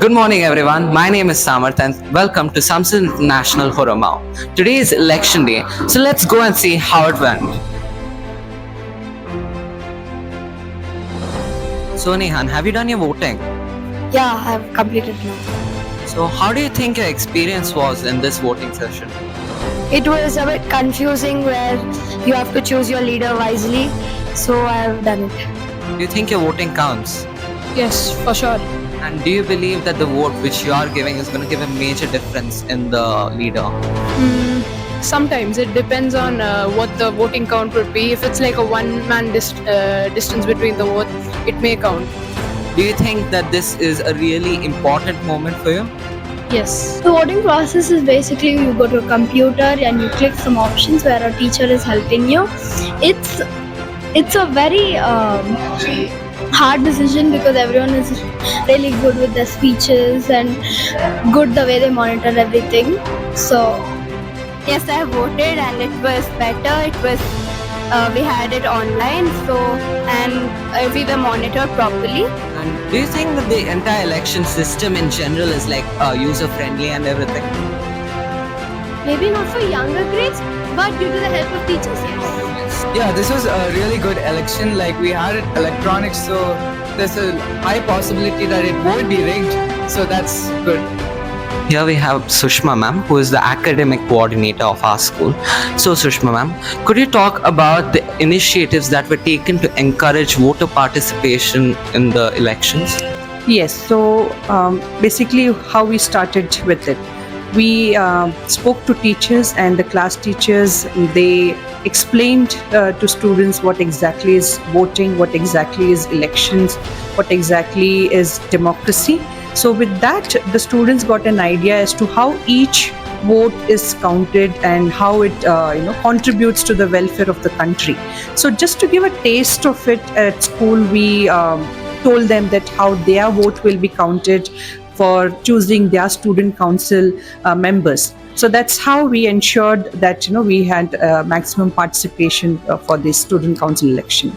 Good morning, everyone. My name is Samarth, and welcome to Samsung International Horomau. Today is election day, so let's go and see how it went. So, Nehan, have you done your voting? Yeah, I've completed now. So, how do you think your experience was in this voting session? It was a bit confusing where you have to choose your leader wisely, so I've done it. Do you think your voting counts? Yes, for sure. And do you believe that the vote which you are giving is going to give a major difference in the leader? Sometimes it depends on what the voting count would be. If it's like a one-man distance between the vote, it may count. Do you think that this is a really important moment for you? Yes. The voting process is basically you go to a computer and you click some options where a teacher is helping you. It's a very hard decision because everyone is really good with their speeches and good the way they monitor everything. So Yes, I voted and it was better. It was we had it online, so and we were monitored properly. And do you think that the entire election system in general is like user friendly and everything? maybe not for younger grades, but due to the help of teachers, yes. Yeah, this was a really good election. Like we had it electronic, so there's a high possibility that it won't be rigged. So that's good. Here we have Sushma ma'am, who is the academic coordinator of our school. So Sushma ma'am, could you talk about the initiatives that were taken to encourage voter participation in the elections? Yes, so basically, how we started with it. We spoke to teachers and the class teachers. They explained to students what exactly is voting, what exactly is elections, what exactly is democracy. So, with that, the students got an idea as to how each vote is counted and how it contributes to the welfare of the country. So, just to give a taste of it at school, we told them that how their vote will be counted for choosing their student council members. So that's how we ensured that we had maximum participation for this student council election.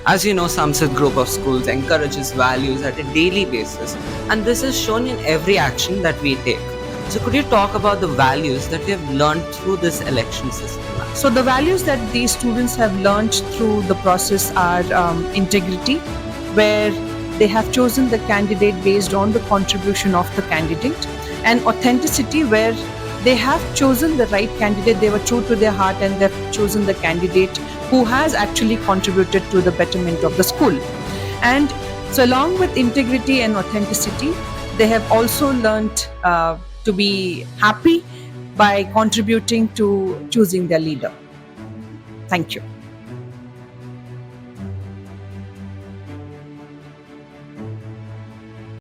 As you know, Samsat Group of Schools encourages values at a daily basis, and this is shown in every action that we take. So could you talk about the values that we have learned through this election system? So the values that these students have learned through the process are integrity, where they have chosen the candidate based on the contribution of the candidate, and authenticity, where they have chosen the right candidate, they were true to their heart, and they've chosen the candidate who has actually contributed to the betterment of the school. And so along with integrity and authenticity, they have also learned to be happy by contributing to choosing their leader. Thank you.